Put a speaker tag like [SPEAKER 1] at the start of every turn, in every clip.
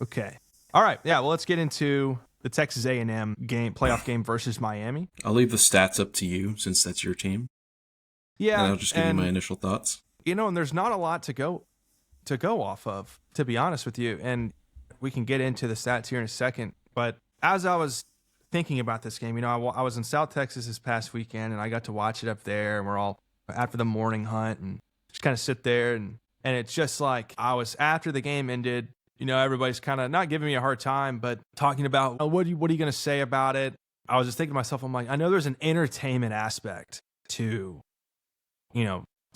[SPEAKER 1] Okay. All right. Yeah. Well, let's get into the Texas A&M playoff game versus Miami.
[SPEAKER 2] I'll leave the stats up to you since that's your team. And
[SPEAKER 1] Yeah,
[SPEAKER 2] I'll just give you my
[SPEAKER 1] and
[SPEAKER 2] initial thoughts.
[SPEAKER 1] and there's not a lot to go off of, to be honest with you. And we can get into the stats here in a second. But as I was thinking about this game, I was in South Texas this past weekend, and I got to watch it up there. And we're all after the morning hunt, and just kind of sit there, and it's just like I was after the game ended. Everybody's kind of not giving me a hard time, but talking about what are you going to say about it. I was just thinking to myself, I'm like, I know there's an entertainment aspect to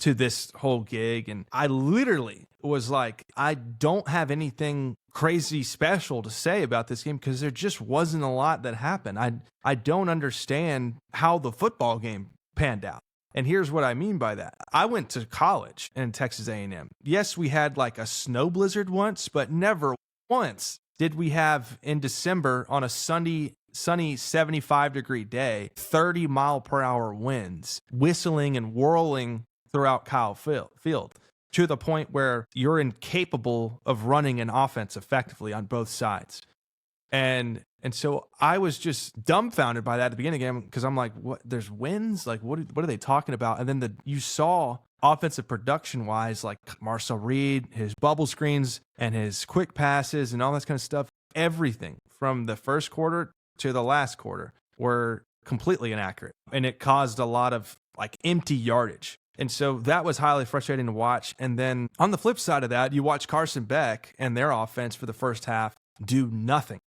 [SPEAKER 1] this whole gig. And I literally was like, I don't have anything crazy special to say about this game because there just wasn't a lot that happened. I don't understand how the football game panned out. And here's what I mean by that. I went to college in Texas A&M. Yes, we had like a snow blizzard once, but never once did we have in December on a sunny 75-degree day, 30-mile-per-hour winds, whistling and whirling throughout Kyle Field to the point where you're incapable of running an offense effectively on both sides. And so I was just dumbfounded by that at the beginning of the game because I'm like, what? There's winds? Like, what are they talking about? And then you saw offensive production-wise, like Marcel Reed, his bubble screens and his quick passes and all that kind of stuff. Everything from the first quarter to the last quarter were completely inaccurate. And it caused a lot of like empty yardage. And so that was highly frustrating to watch. And then on the flip side of that, you watch Carson Beck and their offense for the first half do nothing.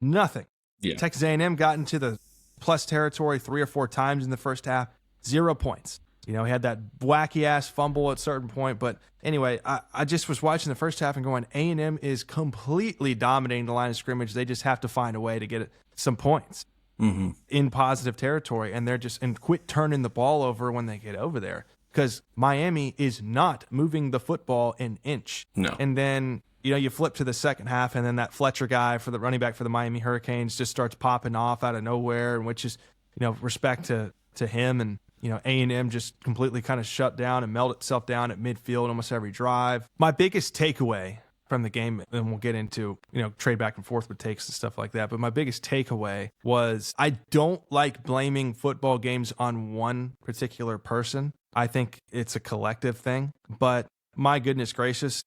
[SPEAKER 2] Yeah.
[SPEAKER 1] Texas A&M got into the plus territory 3 or 4 times in the first half, 0 points. He had that wacky-ass fumble at a certain point. But anyway, I just was watching the first half and going, A&M is completely dominating the line of scrimmage. They just have to find a way to get some points in positive territory. And and quit turning the ball over when they get over there. Because Miami is not moving the football an inch.
[SPEAKER 2] No.
[SPEAKER 1] And then, you flip to the second half, and then that Fletcher guy for the running back for the Miami Hurricanes just starts popping off out of nowhere, and which is, respect to him. And, A&M just completely kind of shut down and melted itself down at midfield almost every drive. My biggest takeaway from the game, and we'll get into, trade back and forth with takes and stuff like that. But my biggest takeaway was I don't like blaming football games on one particular person. I think it's a collective thing, but my goodness gracious,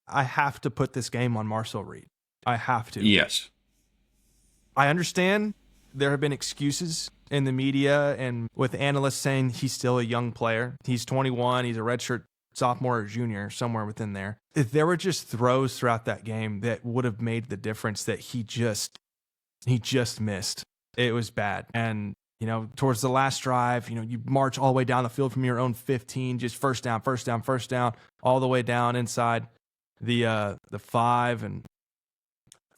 [SPEAKER 1] I have to put this game on Marcel Reed. I have to.
[SPEAKER 2] Yes.
[SPEAKER 1] I understand there have been excuses in the media and with analysts saying he's still a young player. He's 21. He's a redshirt sophomore or junior, somewhere within there. If there were just throws throughout that game that would have made the difference that he just missed, it was bad. And towards the last drive, you march all the way down the field from your own 15, just first down, all the way down inside the 5 and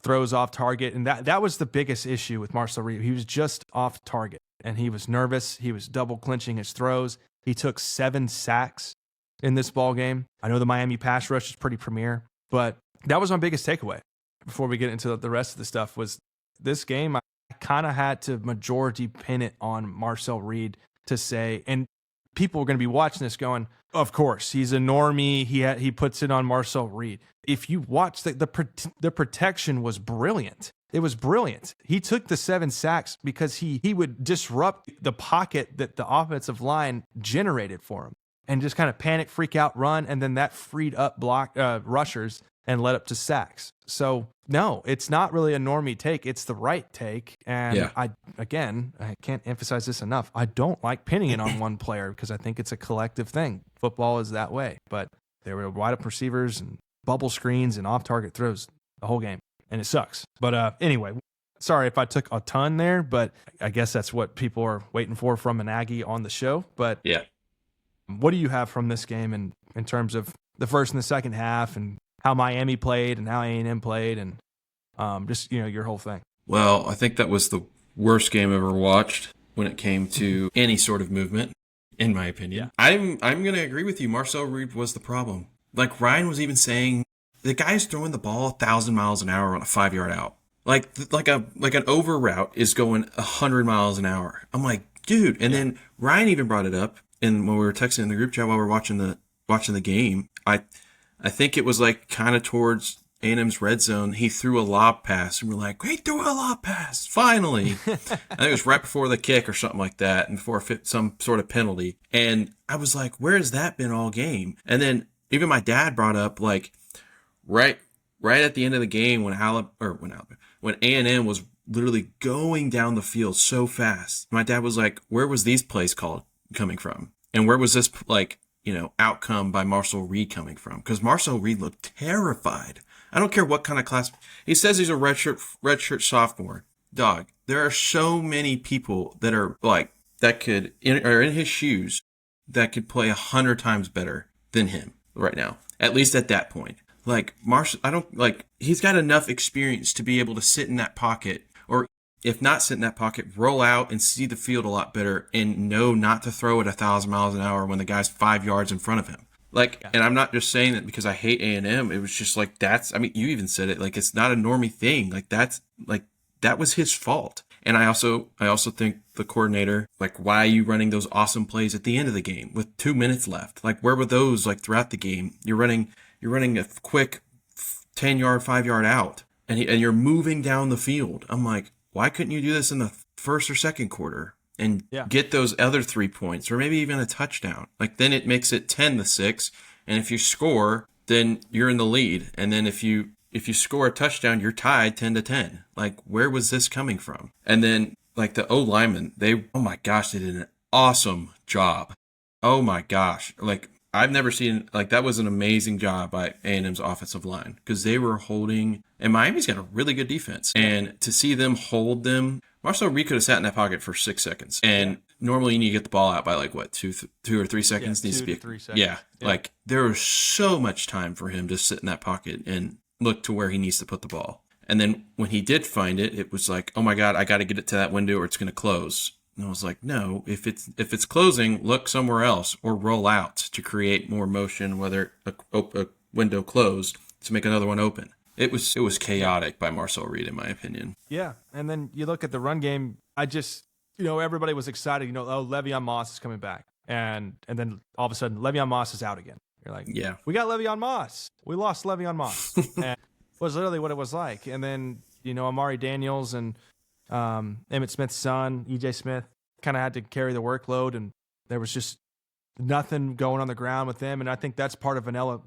[SPEAKER 1] throws off target. And that was the biggest issue with Marcel Reed. He was just off target, and he was nervous. He was double clinching his throws. He took 7 sacks in this ball game. I know the Miami pass rush is pretty premier, but that was my biggest takeaway before we get into the rest of the stuff was this game. I kind of had to majority pin it on Marcel Reed to say, and people are going to be watching this going, of course, he's a normie. He puts it on Marcel Reed. If you watch the protection was brilliant. It was brilliant. He took the 7 sacks because he would disrupt the pocket that the offensive line generated for him and just kind of panic, freak out, run, and then that freed up rushers and led up to sacks. So no, it's not really a normie take. It's the right take. And
[SPEAKER 2] yeah.
[SPEAKER 1] I can't emphasize this enough. I don't like pinning it on one player because I think it's a collective thing. Football is that way. But there were wide up receivers and bubble screens and off-target throws the whole game. And it sucks. But anyway, sorry if I took a ton there, but I guess that's what people are waiting for from an Aggie on the show. But
[SPEAKER 2] yeah,
[SPEAKER 1] what do you have from this game in terms of the first and the second half and how Miami played and how A&M played and just, your whole thing?
[SPEAKER 2] Well, I think that was the worst game I've ever watched when it came to any sort of movement, in my opinion.
[SPEAKER 1] Yeah.
[SPEAKER 2] I'm going to agree with you. Marcel Reed was the problem. Like Ryan was even saying, the guy's throwing the ball 1,000 miles an hour on a 5-yard out. Like an over route is going 100 miles an hour. I'm like, dude. And then Ryan even brought it up, and when we were texting in the group chat while we were watching the game, I think it was like kind of towards A&M's red zone, he threw a lob pass, and we're like, he threw a lob pass, finally. I think it was right before the kick or something like that, and before some sort of penalty. And I was like, where has that been all game? And then even my dad brought up, like, right at the end of the game when A&M was literally going down the field so fast. My dad was like, where was these plays coming from? And where was this, like, outcome by Marcel Reed coming from? Because Marcel Reed looked terrified. I don't care what kind of class. He says he's a redshirt sophomore. Dog, there are so many people that are like, are in his shoes that could play 100 times better than him right now. At least at that point. Like, he's got enough experience to be able to sit in that pocket, or if not sit in that pocket, roll out and see the field a lot better and know not to throw it 1,000 miles an hour when the guy's 5 yards in front of him. Like, yeah. And I'm not just saying that because I hate A&M. It was just like, you even said it, like, it's not a normie thing. Like, that was his fault. And I also think the coordinator, like, why are you running those awesome plays at the end of the game with 2 minutes left? Like, where were those, like, throughout the game? You're running a quick 10-yard, 5-yard out, and you're moving down the field. I'm like, why couldn't you do this in the first or second quarter and get those other 3 points, or maybe even a touchdown? Like, then it makes it 10-6, and if you score, then you're in the lead. And then if you score a touchdown, you're tied 10-10. Like, where was this coming from? And then, like, the O-linemen, oh my gosh, they did an awesome job. Oh my gosh. Like, I've never seen, like, that was an amazing job by A&M's offensive line, because they were holding, and Miami's got a really good defense. And to see them hold them, Marcel Reed could have sat in that pocket for 6 seconds. And normally you need to get the ball out by, like, what, 2 or 3 seconds?
[SPEAKER 1] Yeah,
[SPEAKER 2] needs to be
[SPEAKER 1] 3 seconds.
[SPEAKER 2] Yeah, like, there was so much time for him to sit in that pocket and look to where he needs to put the ball. And then when he did find it, it was like, oh my God, I got to get it to that window or it's going to close. And I was like, no, if it's closing, look somewhere else or roll out to create more motion, whether a window closed to make another one open. It was chaotic by Marcel Reed, in my opinion.
[SPEAKER 1] Yeah, and then you look at the run game. I just, everybody was excited. Le'Veon Moss is coming back, and then all of a sudden, Le'Veon Moss is out again. You're like,
[SPEAKER 2] yeah,
[SPEAKER 1] we got Le'Veon Moss. We lost Le'Veon Moss. And it was literally what it was like. And then Amari Daniels and Emmitt Smith's son, E.J. Smith, kind of had to carry the workload, and there was just nothing going on the ground with them. And I think that's part of vanilla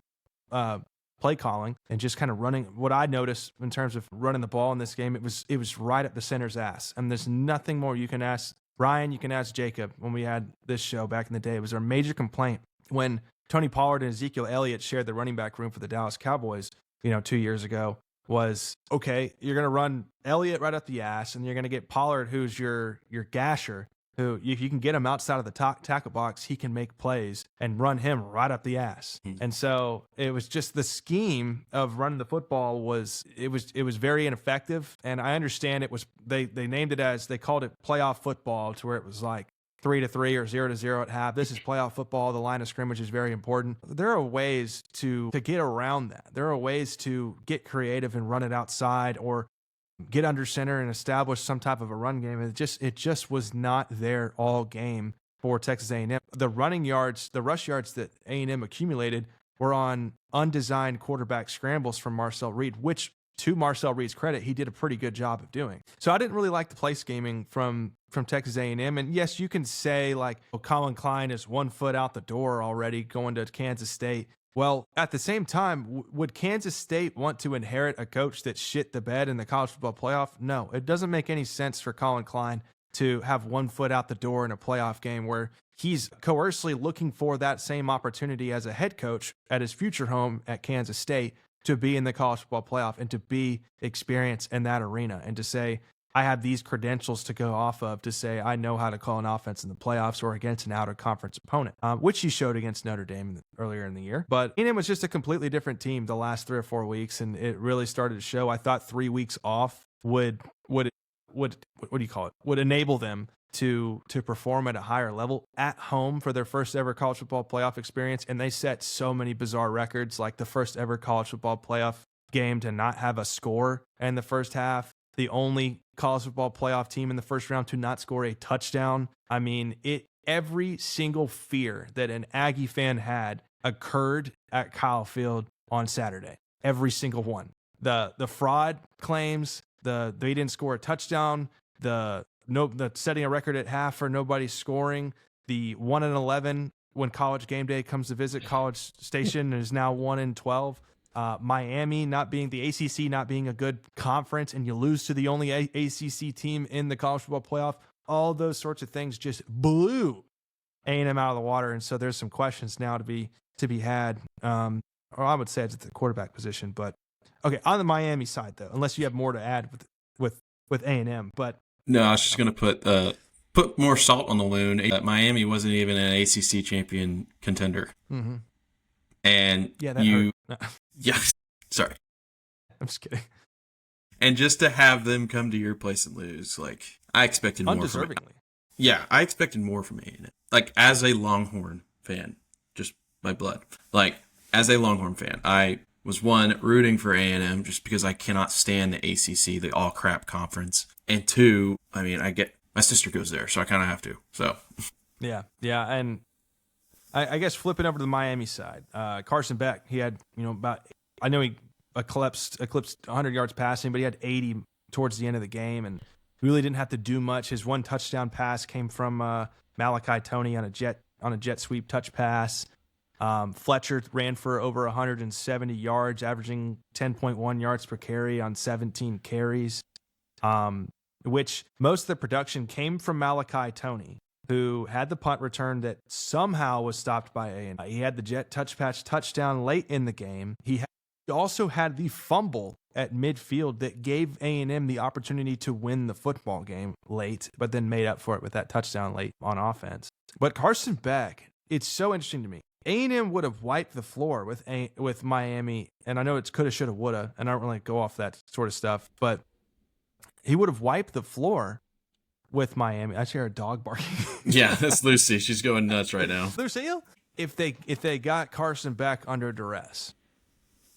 [SPEAKER 1] play calling and just kind of running. What I noticed in terms of running the ball in this game, it was right up the center's ass. And there's nothing more you can ask Brian, you can ask Jacob. When we had this show back in the day, it was our major complaint when Tony Pollard and Ezekiel Elliott shared the running back room for the Dallas Cowboys, 2 years ago, was, okay, you're going to run Elliott right up the ass, and you're going to get Pollard, who's your gasher, who, if you can get him outside of the tackle box, he can make plays, and run him right up the ass. And so it was just the scheme of running the football was very ineffective. And I understand it was, they named it as, they called it playoff football, to where it was like 3-3 or 0-0 at half. This is playoff football. The line of scrimmage is very important. There are ways to get around that. There are ways to get creative and run it outside, or get under center and establish some type of a run game. It just was not there all game for Texas A&M. The rush yards that A&M accumulated were on undesigned quarterback scrambles from Marcel Reed, which, to Marcel Reed's credit, he did a pretty good job of doing. So I didn't really like the place gaming from Texas A&M. And yes, you can say, like, Colin Klein is 1 foot out the door already going to Kansas State. Well, at the same time, would Kansas State want to inherit a coach that shit the bed in the college football playoff? No, it doesn't make any sense for Colin Klein to have 1 foot out the door in a playoff game where he's coercively looking for that same opportunity as a head coach at his future home at Kansas State to be in the college football playoff and to be experienced in that arena, and to say, I have these credentials to go off of to say I know how to call an offense in the playoffs or against an out-of-conference opponent, which he showed against Notre Dame earlier in the year. But A&M was just a completely different team the last 3 or 4 weeks, and it really started to show. I thought 3 weeks off would what do you call it? Would enable them to perform at a higher level at home for their first ever college football playoff experience. And they set so many bizarre records, like the first ever college football playoff game to not have a score in the first half. The only college football playoff team in the first round to not score a touchdown. I mean, every single fear that an Aggie fan had occurred at Kyle Field on Saturday. Every single one. the fraud claims, they didn't score a touchdown, the setting a record at half for nobody scoring, the 1-11 when College Game Day comes to visit College Station is now 1-12. Miami not being the ACC, not being a good conference, and you lose to the only ACC team in the college football playoff. All those sorts of things just blew A&M out of the water, and so there's some questions now to be had. Or I would say it's at the quarterback position, but okay. On the Miami side, though, unless you have more to add with A&M, but
[SPEAKER 2] no, I was just gonna put more salt on the wound. Miami wasn't even an ACC champion contender, and yeah, sorry,
[SPEAKER 1] I'm just kidding.
[SPEAKER 2] And just to have them come to your place and lose, like I expected more.
[SPEAKER 1] Undeservingly.
[SPEAKER 2] Yeah, I expected more from A&M. Like as a Longhorn fan, just my blood. Like as a Longhorn fan, I was rooting for A&M just because I cannot stand the ACC, the all crap conference, and two, I mean, my sister goes there, so I kind of have to. So
[SPEAKER 1] yeah, and I guess flipping over to the Miami side, Carson Beck, he had I know he eclipsed 100 yards passing, but he had 80 towards the end of the game, and really didn't have to do much. His one touchdown pass came from Malachi Toney on a jet sweep touch pass. Fletcher ran for over 170 yards, averaging 10.1 yards per carry on 17 carries, which most of the production came from Malachi Toney, who had the punt return that somehow was stopped by A&M. He had the jet touch pass touchdown late in the game. He also had the fumble at midfield that gave A&M the opportunity to win the football game late, but then made up for it with that touchdown late on offense. But Carson Beck, it's so interesting to me. A&M would have wiped the floor with Miami, and I know it's coulda, shoulda, woulda, and I don't really go off that sort of stuff, but he would have wiped the floor with Miami. I hear a dog barking.
[SPEAKER 2] Yeah, that's Lucy. She's going nuts right now.
[SPEAKER 1] Lucille, if they got Carson Beck under duress,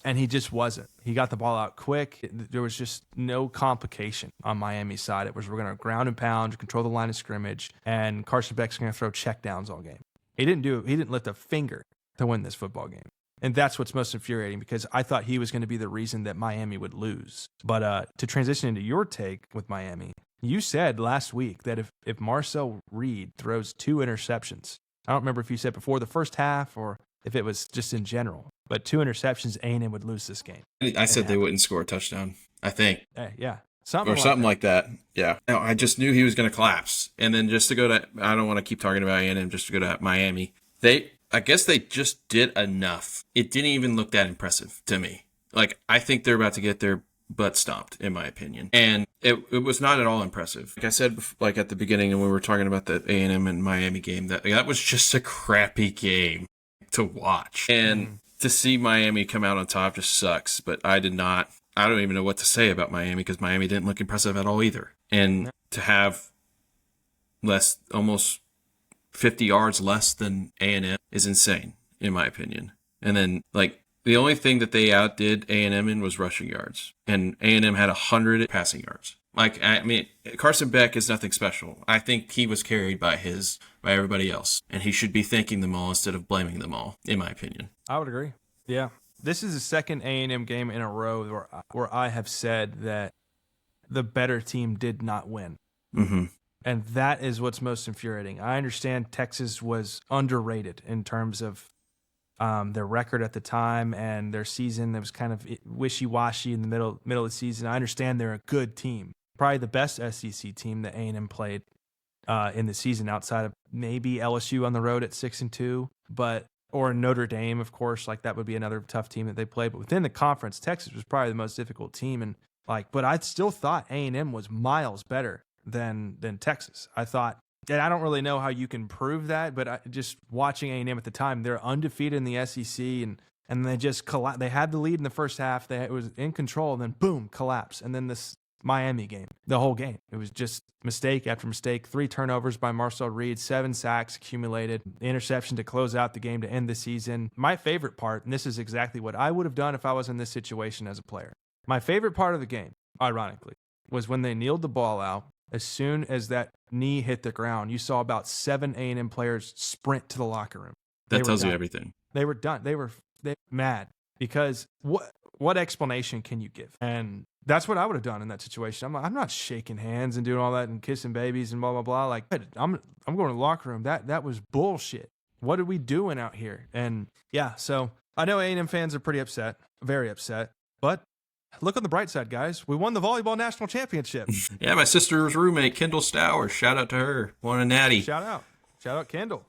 [SPEAKER 1] and he just wasn't. He got the ball out quick. There was just no complication on Miami's side. It was, we're going to ground and pound, control the line of scrimmage, and Carson Beck's going to throw checkdowns all game. He didn't lift a finger to win this football game. And that's what's most infuriating, because I thought he was going to be the reason that Miami would lose. But to transition into your take with Miami, you said last week that if Marcel Reed throws 2 interceptions, I don't remember if you said before the first half or if it was just in general, but 2 interceptions, A&M would lose this game.
[SPEAKER 2] I said they wouldn't score a touchdown, I think.
[SPEAKER 1] Yeah.
[SPEAKER 2] Something like that. Yeah. No, I just knew he was going to collapse. And then just to go to, I don't want to keep talking about A&M, just to go to Miami. I guess they just did enough. It didn't even look that impressive to me. Like, I think they're about to get their butt stomped, in my opinion. And it was not at all impressive. Like I said, like at the beginning, when we were talking about the A&M and Miami game, that was just a crappy game to watch. And to see Miami come out on top just sucks. But I don't even know what to say about Miami, because Miami didn't look impressive at all either. And to have almost 50 yards less than A&M is insane, in my opinion. And then, like, the only thing that they outdid A&M in was rushing yards. And A&M had 100 passing yards. Like, I mean, Carson Beck is nothing special. I think he was carried by everybody else. And he should be thanking them all instead of blaming them all, in my opinion.
[SPEAKER 1] I would agree. Yeah. This is the second A&M game in a row where I have said that the better team did not win.
[SPEAKER 2] Mm-hmm.
[SPEAKER 1] And that is what's most infuriating. I understand Texas was underrated in terms of their record at the time and their season. That was kind of wishy-washy in the middle of the season. I understand they're a good team, probably the best SEC team that A&M played in the season, outside of maybe LSU on the road at 6-2, or Notre Dame, of course. Like, that would be another tough team that they played. But within the conference, Texas was probably the most difficult team, and but I still thought A&M was miles better than Texas. I thought, and I don't really know how you can prove that, but just watching A&M at the time, they're undefeated in the SEC, and they just collapsed. They had the lead in the first half. It was in control, and then boom, collapse. And then this Miami game, the whole game, it was just mistake after mistake. 3 turnovers by Marcel Reed, 7 sacks accumulated, interception to close out the game to end the season. My favorite part, and this is exactly what I would have done if I was in this situation as a player. My favorite part of the game, ironically, was when they kneeled the ball out. As soon as that knee hit the ground, you saw about 7 A&M players sprint to the locker room.
[SPEAKER 2] That tells you everything.
[SPEAKER 1] They were done. They were mad because what explanation can you give? And that's what I would have done in that situation. I'm not shaking hands and doing all that and kissing babies and blah, blah, blah. Like, I'm going to the locker room. That was bullshit. What are we doing out here? And yeah, so I know A&M fans are pretty upset, very upset, but look on the bright side, guys. We won the volleyball national championship.
[SPEAKER 2] Yeah, my sister's roommate, Kendall Stowers, shout out to her, won a natty.
[SPEAKER 1] Shout out Kendall.